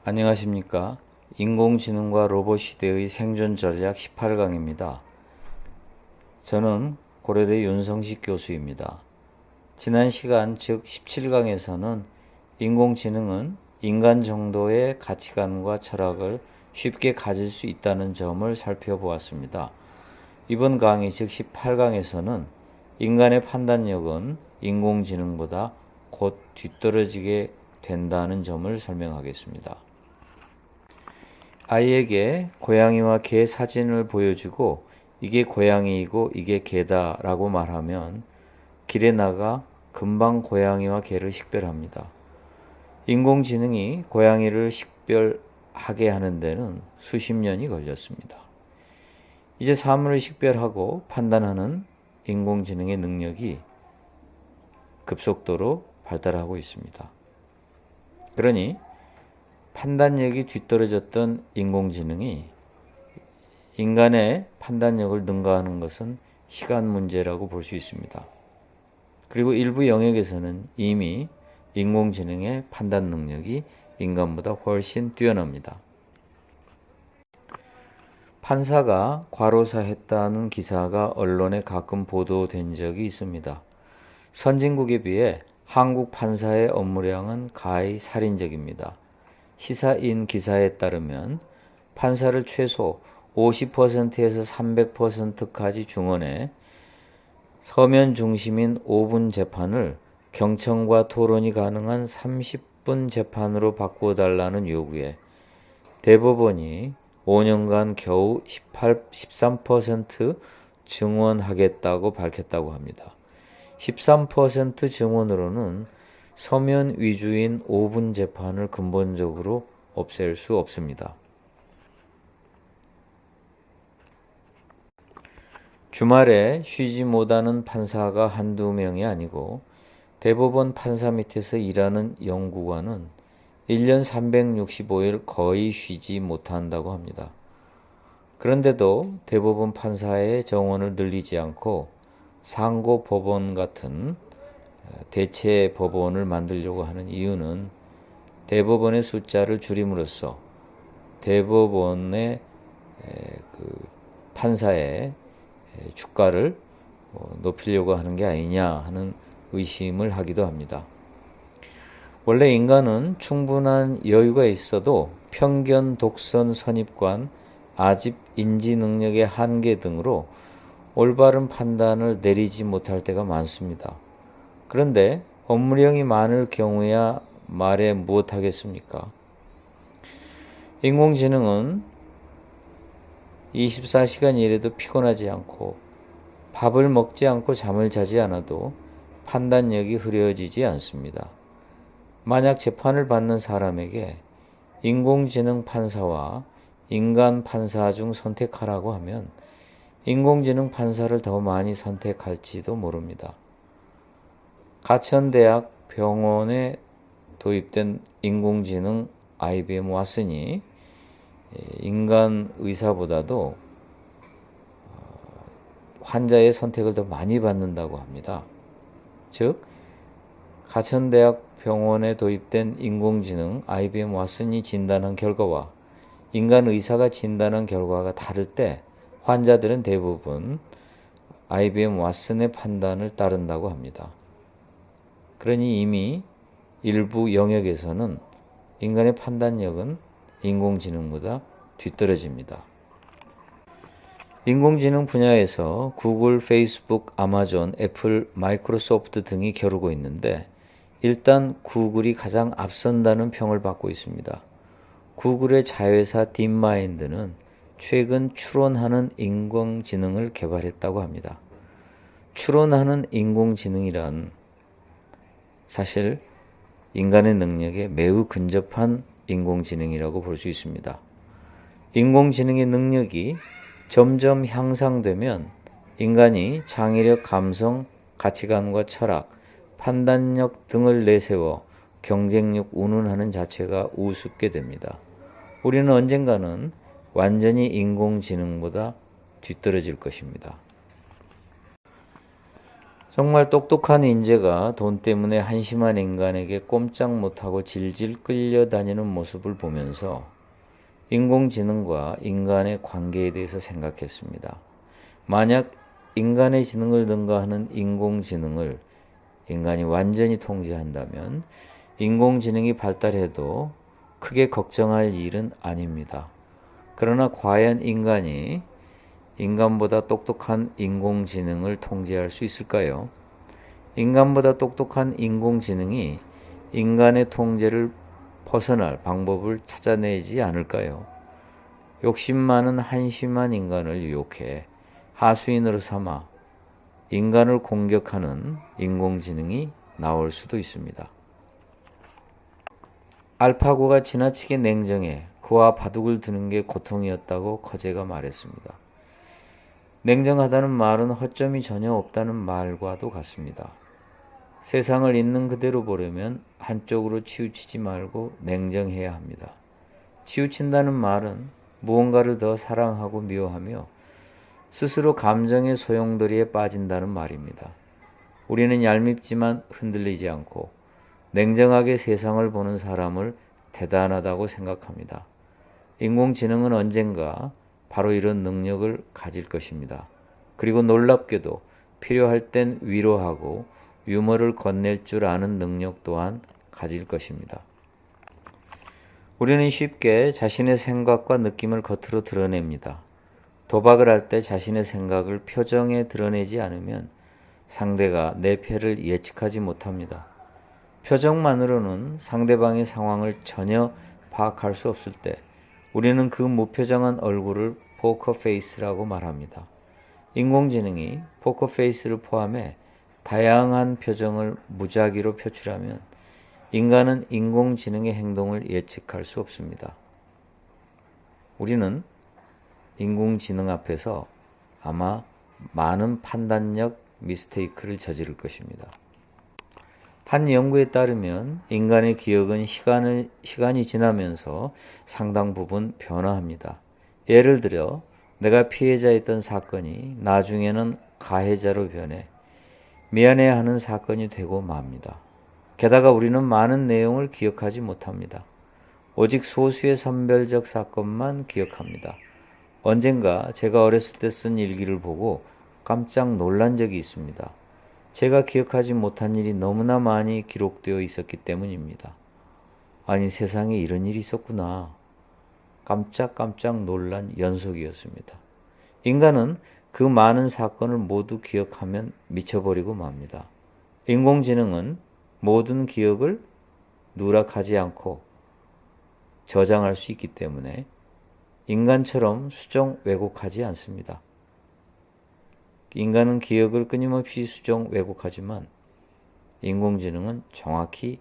안녕하십니까. 인공지능과 로봇 시대의 생존 전략 18강입니다. 저는 고려대 윤성식 교수입니다. 지난 시간 즉 17강에서는 인공지능은 인간 정도의 가치관과 철학을 쉽게 가질 수 있다는 점을 살펴보았습니다. 이번 강의 즉 18강에서는 인간의 판단력은 인공지능보다 곧 뒤떨어지게 된다는 점을 설명하겠습니다. 아이에게 고양이와 개 사진을 보여주고 이게 고양이이고 이게 개다 라고 말하면 길에 나가 금방 고양이와 개를 식별합니다. 인공지능이 고양이를 식별하게 하는 데는 수십 년이 걸렸습니다. 이제 사물을 식별하고 판단하는 인공지능의 능력이 급속도로 발달하고 있습니다. 그러니 판단력이 뒤떨어졌던 인공지능이 인간의 판단력을 능가하는 것은 시간 문제라고 볼 수 있습니다. 그리고 일부 영역에서는 이미 인공지능의 판단 능력이 인간보다 훨씬 뛰어납니다. 판사가 과로사했다는 기사가 언론에 가끔 보도된 적이 있습니다. 선진국에 비해 한국 판사의 업무량은 가히 살인적입니다. 시사인 기사에 따르면 판사를 최소 50%에서 300%까지 중원해 서면 중심인 5분 재판을 경청과 토론이 가능한 30분 재판으로 바꿔달라는 요구에 대법원이 5년간 겨우 13% 증언하겠다고 밝혔다고 합니다. 13% 증언으로는 서면 위주인 5분 재판을 근본적으로 없앨 수 없습니다. 주말에 쉬지 못하는 판사가 한두 명이 아니고 대법원 판사 밑에서 일하는 연구관은 1년 365일 거의 쉬지 못한다고 합니다. 그런데도 대법원 판사의 정원을 늘리지 않고 상고법원 같은 대체 법원을 만들려고 하는 이유는 대법원의 숫자를 줄임으로써 대법원의 판사의 주가를 높이려고 하는 게 아니냐 하는 의심을 하기도 합니다. 원래 인간은 충분한 여유가 있어도 편견, 독선, 선입관, 아집, 인지 능력의 한계 등으로 올바른 판단을 내리지 못할 때가 많습니다. 그런데 업무량이 많을 경우야 말해 무엇하겠습니까? 인공지능은 24시간 일해도 피곤하지 않고 밥을 먹지 않고 잠을 자지 않아도 판단력이 흐려지지 않습니다. 만약 재판을 받는 사람에게 인공지능 판사와 인간 판사 중 선택하라고 하면 인공지능 판사를 더 많이 선택할지도 모릅니다. 가천대학 병원에 도입된 인공지능 IBM 왓슨이 인간 의사보다도 환자의 선택을 더 많이 받는다고 합니다. 즉, 가천대학 병원에 도입된 인공지능 IBM 왓슨이 진단한 결과와 인간 의사가 진단한 결과가 다를 때 환자들은 대부분 IBM 왓슨의 판단을 따른다고 합니다. 그러니 이미 일부 영역에서는 인간의 판단력은 인공지능보다 뒤떨어집니다. 인공지능 분야에서 구글, 페이스북, 아마존, 애플, 마이크로소프트 등이 겨루고 있는데 일단 구글이 가장 앞선다는 평을 받고 있습니다. 구글의 자회사 딥마인드는 최근 추론하는 인공지능을 개발했다고 합니다. 추론하는 인공지능이란 사실 인간의 능력에 매우 근접한 인공지능이라고 볼 수 있습니다. 인공지능의 능력이 점점 향상되면 인간이 창의력, 감성, 가치관과 철학, 판단력 등을 내세워 경쟁력 운운하는 자체가 우습게 됩니다. 우리는 언젠가는 완전히 인공지능보다 뒤떨어질 것입니다. 정말 똑똑한 인재가 돈 때문에 한심한 인간에게 꼼짝 못하고 질질 끌려다니는 모습을 보면서 인공지능과 인간의 관계에 대해서 생각했습니다. 만약 인간의 지능을 능가하는 인공지능을 인간이 완전히 통제한다면 인공지능이 발달해도 크게 걱정할 일은 아닙니다. 그러나 과연 인간이 인간보다 똑똑한 인공지능을 통제할 수 있을까요? 인간보다 똑똑한 인공지능이 인간의 통제를 벗어날 방법을 찾아내지 않을까요? 욕심 많은 한심한 인간을 유혹해 하수인으로 삼아 인간을 공격하는 인공지능이 나올 수도 있습니다. 알파고가 지나치게 냉정해 그와 바둑을 두는 게 고통이었다고 커제가 말했습니다. 냉정하다는 말은 허점이 전혀 없다는 말과도 같습니다. 세상을 있는 그대로 보려면 한쪽으로 치우치지 말고 냉정해야 합니다. 치우친다는 말은 무언가를 더 사랑하고 미워하며 스스로 감정의 소용돌이에 빠진다는 말입니다. 우리는 얄밉지만 흔들리지 않고 냉정하게 세상을 보는 사람을 대단하다고 생각합니다. 인공지능은 언젠가 바로 이런 능력을 가질 것입니다. 그리고 놀랍게도 필요할 땐 위로하고 유머를 건넬 줄 아는 능력 또한 가질 것입니다. 우리는 쉽게 자신의 생각과 느낌을 겉으로 드러냅니다. 도박을 할 때 자신의 생각을 표정에 드러내지 않으면 상대가 내 패를 예측하지 못합니다. 표정만으로는 상대방의 상황을 전혀 파악할 수 없을 때 우리는 그 무표정한 얼굴을 포커페이스라고 말합니다. 인공지능이 포커페이스를 포함해 다양한 표정을 무작위로 표출하면 인간은 인공지능의 행동을 예측할 수 없습니다. 우리는 인공지능 앞에서 아마 많은 판단력 미스테이크를 저지를 것입니다. 한 연구에 따르면 인간의 기억은 시간이 지나면서 상당 부분 변화합니다. 예를 들어 내가 피해자였던 사건이 나중에는 가해자로 변해 미안해하는 사건이 되고 맙니다. 게다가 우리는 많은 내용을 기억하지 못합니다. 오직 소수의 선별적 사건만 기억합니다. 언젠가 제가 어렸을 때 쓴 일기를 보고 깜짝 놀란 적이 있습니다. 제가 기억하지 못한 일이 너무나 많이 기록되어 있었기 때문입니다. 아니, 세상에 이런 일이 있었구나. 깜짝 놀란 연속이었습니다. 인간은 그 많은 사건을 모두 기억하면 미쳐버리고 맙니다. 인공지능은 모든 기억을 누락하지 않고 저장할 수 있기 때문에 인간처럼 수정 왜곡하지 않습니다. 인간은 기억을 끊임없이 수정 왜곡하지만 인공지능은 정확히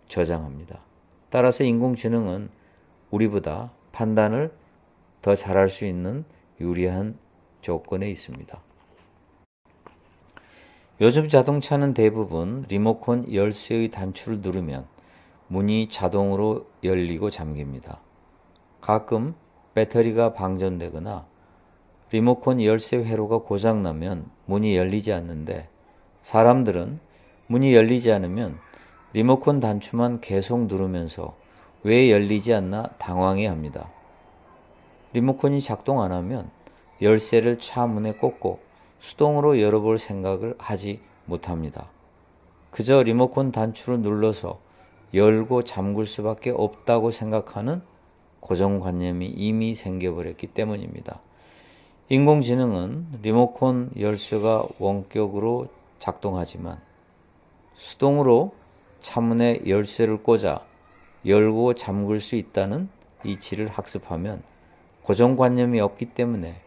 저장합니다. 따라서 인공지능은 우리보다 판단을 더 잘할 수 있는 유리한 조건에 있습니다. 요즘 자동차는 대부분 리모컨 열쇠의 단추를 누르면 문이 자동으로 열리고 잠깁니다. 가끔 배터리가 방전되거나 리모컨 열쇠 회로가 고장나면 문이 열리지 않는데 사람들은 문이 열리지 않으면 리모컨 단추만 계속 누르면서 왜 열리지 않나 당황해합니다. 리모컨이 작동 안 하면 열쇠를 차 문에 꽂고 수동으로 열어볼 생각을 하지 못합니다. 그저 리모컨 단추를 눌러서 열고 잠글 수밖에 없다고 생각하는 고정관념이 이미 생겨버렸기 때문입니다. 인공지능은 리모컨 열쇠가 원격으로 작동하지만 수동으로 차문에 열쇠를 꽂아 열고 잠글 수 있다는 이치를 학습하면 고정관념이 없기 때문에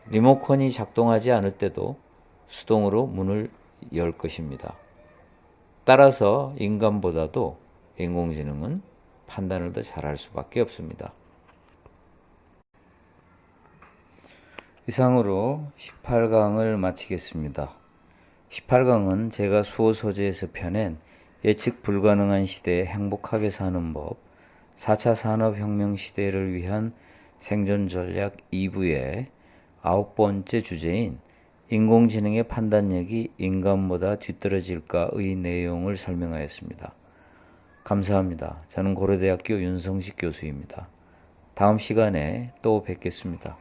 리모컨이 작동하지 않을 때도 수동으로 문을 열 것입니다. 따라서 인간보다도 인공지능은 판단을 더 잘할 수밖에 없습니다. 이상으로 18강을 마치겠습니다. 18강은 제가 수호 소재에서 펴낸 예측 불가능한 시대에 행복하게 사는 법, 4차 산업혁명 시대를 위한 생존 전략 2부의 9번째 주제인 인공지능의 판단력이 인간보다 뒤떨어질까의 내용을 설명하였습니다. 감사합니다. 저는 고려대학교 윤성식 교수입니다. 다음 시간에 또 뵙겠습니다.